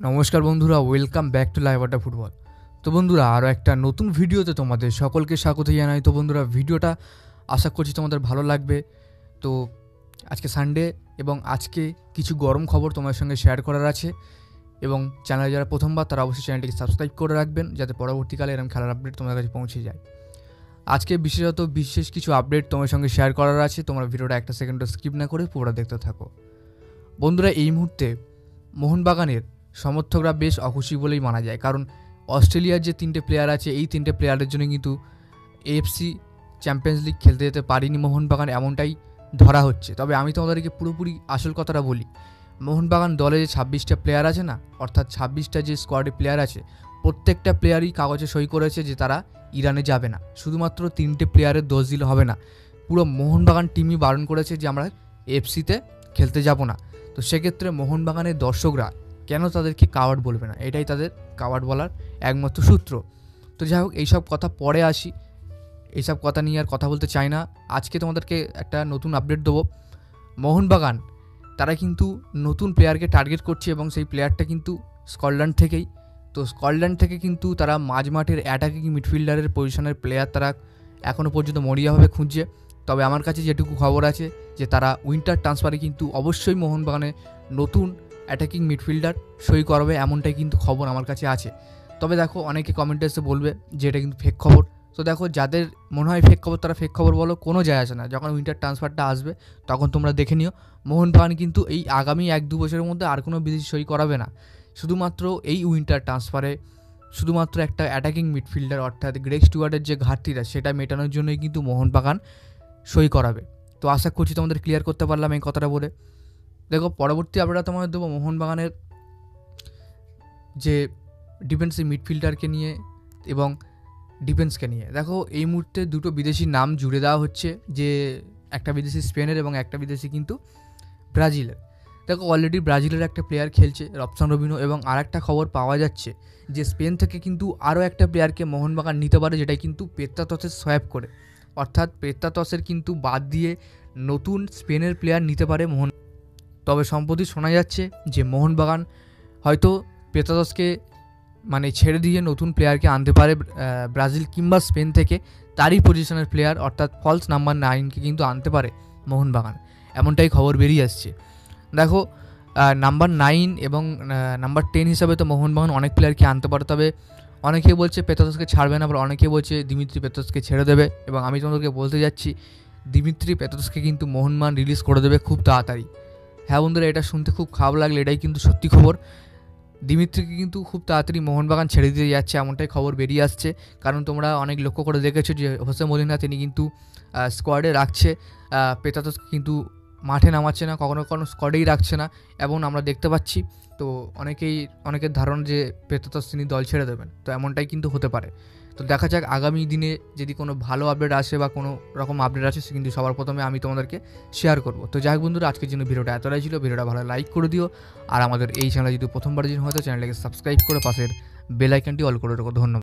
নমস্কার বন্ধুরা, welcome back to live আড্ডা ফুটবল। তো বন্ধুরা, আরও একটা নতুন ভিডিওতে তোমাদের সকলকে স্বাগত জানাই। তো বন্ধুরা, ভিডিওটা আশা করছি তোমাদের ভালো লাগবে। তো আজকে সানডে এবং আজকে কিছু গরম খবর তোমার সঙ্গে শেয়ার করার আছে, এবং চ্যানেলে যারা প্রথমবার তারা অবশ্যই চ্যানেলটিকে সাবস্ক্রাইব করে রাখবেন, যাতে পরবর্তীকালে এরকম খেলার আপডেট তোমাদের কাছে পৌঁছে যায়। আজকে বিশেষ কিছু আপডেট তোমার সঙ্গে শেয়ার করার আছে। তোমরা ভিডিওটা একটা সেকেন্ডও স্কিপ না করে পুরোটা দেখতে থাকো। বন্ধুরা, এই মুহূর্তে মোহনবাগানের সমর্থকরা বেশ অখুশি বলেই মানা যায়, কারণ অস্ট্রেলিয়ার যে 3টে প্লেয়ার আছে, এই 3টে প্লেয়ারের জন্য কিন্তু এএফসি চ্যাম্পিয়ন্স লিগ খেলতে যেতে পারিনি মোহনবাগান, এমনটাই ধরা হচ্ছে। তবে আমি তোমাদেরকে পুরোপুরি আসল কথাটা বলি। মোহনবাগান দলে যে 26টা প্লেয়ার আছে না, অর্থাৎ 26টা যে স্কোয়াডে প্লেয়ার আছে, প্রত্যেকটা প্লেয়ারই কাগজে সই করেছে যে তারা ইরানে যাবে না। শুধুমাত্র 3টে প্লেয়ারের দোষ দিলে হবে না, পুরো মোহনবাগান টিমই বারণ করেছে যে আমরা এএফসিতে খেলতে যাব না। তো সেক্ষেত্রে মোহনবাগানের দর্শকরা কেন তাদেরকে কাওয়ার্ড বলবে না, এটাই তাদের কাওয়ার্ড বলার একমাত্র সূত্র। তো যাই হোক, এইসব কথা পরে আসি, এইসব কথা নিয়ে আর কথা বলতে চাই না। আজকে তোমাদেরকে একটা নতুন আপডেট দেবো। মোহনবাগান তারা কিন্তু নতুন প্লেয়ারকে টার্গেট করছে, এবং সেই প্লেয়ারটা কিন্তু স্কটল্যান্ড থেকেই। তো স্কটল্যান্ড থেকে কিন্তু তারা মাঝমাঠের অ্যাটাকিং মিডফিল্ডারের পজিশনের প্লেয়ার তারা এখনও পর্যন্ত মরিয়াভাবে খুঁজছে। তবে আমার কাছে যেটুকু খবর আছে যে তারা উইন্টার ট্রান্সফারে কিন্তু অবশ্যই মোহনবাগানে নতুন অ্যাটাকিং মিডফিল্ডার সই করবে, এমনটাই কিন্তু খবর আমার কাছে আছে। তবে দেখো, অনেকে কমেন্টে এসে বলবে যে এটা কিন্তু ফেক খবর। তো দেখো, যাদের মনে হয় ফেক খবর তারা ফেক খবর বলো, কোনো যায় আসে না। যখন উইন্টার ট্রান্সফারটা আসবে তখন তোমরা দেখে নিও। মোহনবাগান কিন্তু এই আগামী 1-2 বছরের মধ্যে আর কোনো বিদেশি সই করাবে না। শুধুমাত্র এই উইন্টার ট্রান্সফারে শুধুমাত্র একটা অ্যাটাকিং মিডফিল্ডার অর্থাৎ গ্রেগ স্টুয়ার্টের যে ঘাটতিটা সেটা মেটানোর জন্যই কিন্তু মোহনবাগান সই করাবে। তো আশা করছি তোমাদের ক্লিয়ার করতে পারলাম এই কথাটা বলে। দেখো, পরবর্তী আপডেট তোমাদের দেবো মোহনবাগানের যে ডিফেন্সিভ মিডফিল্ডারকে নিয়ে এবং ডিফেন্সকে নিয়ে। দেখো, এই মুহূর্তে দুটো বিদেশি নাম জুড়ে দেওয়া হচ্ছে, যে একটা বিদেশি স্পেনের এবং একটা বিদেশি কিন্তু ব্রাজিলের। দেখো, অলরেডি ব্রাজিলের একটা প্লেয়ার খেলছে, রবসান রবিনো, এবং আর একটা খবর পাওয়া যাচ্ছে যে স্পেন থেকে কিন্তু আরও একটা প্লেয়ারকে মোহনবাগান নিতে পারে, যেটা কিন্তু পেত্রাতসের সোয়াপ করে। অর্থাৎ পেত্রাতসের কিন্তু বাদ দিয়ে নতুন স্পেনের প্লেয়ার নিতে পারে মোহন। তবে সম্প্রতি শোনা যাচ্ছে যে মোহনবাগান হয়তো পেত্রাতসকে ছেড়ে দিয়ে নতুন প্লেয়ারকে আনতে পারে ব্রাজিল কিংবা স্পেন থেকে, তারই পজিশনের প্লেয়ার অর্থাৎ ফলস নাম্বার 9কে কিন্তু আনতে পারে মোহনবাগান, এমনটাই খবর বেরিয়ে আসছে। দেখো, নাম্বার 9 এবং নাম্বার 10 হিসাবে তো মোহনবাগান অনেক প্লেয়ারকে আনতে পারে। তবে অনেকেই বলছে পেত্রাতসকে ছাড়বে না, আবার অনেকেই বলছে দিমিত্রি পেত্রাতসকে ছেড়ে দেবে। এবং আমি তোমাদেরকে বলতে যাচ্ছি, দিমিত্রি পেত্রাতসকে কিন্তু মোহনবাগান রিলিজ করে দেবে খুব তাড়াতাড়ি। হ্যাঁ বন্ধুরা, এটা শুনতে খুব খারাপ লাগলে এটাই কিন্তু সত্যি খবর। দিমিত্রিকে কিন্তু খুব তাড়াতাড়ি মোহনবাগান ছেড়ে দিতে যাচ্ছে, এমনটাই খবর বেরিয়ে আসছে। কারণ তোমরা অনেক লক্ষ্য করে দেখেছো যে হোসে মলিনা তিনি কিন্তু স্কোয়াডে রাখছে, পেত্রাতসকে কিন্তু মাঠে নামাচ্ছে না, কখনো কখনো স্কোয়াডেই রাখছে না, এবং আমরা দেখতে পাচ্ছি। তো অনেকের ধারণা যে পেত্রাতস তিনি দল ছেড়ে দেবেন, তো এমনটাই কিন্তু হতে পারে। তো দেখা যাক আগামী দিনে যদি কোনো ভালো আপডেট আসে বা কোনো রকম আপডেট আসে, সে কিন্তু সবার প্রথমে আমি তোমাদেরকে শেয়ার করব। তো যাই হোক বন্ধুরা, আজকের জন্য ভিডিওটা এতটাই ছিল। ভিডিওটা ভালো লাইক করে দিও, আর আমাদের এই চ্যানেলে যদি প্রথমবার যদি হয়তো চ্যানেলটাকে সাবস্ক্রাইব করে পাশের বেল আইকনটি অল করে রাখো। ধন্যবাদ।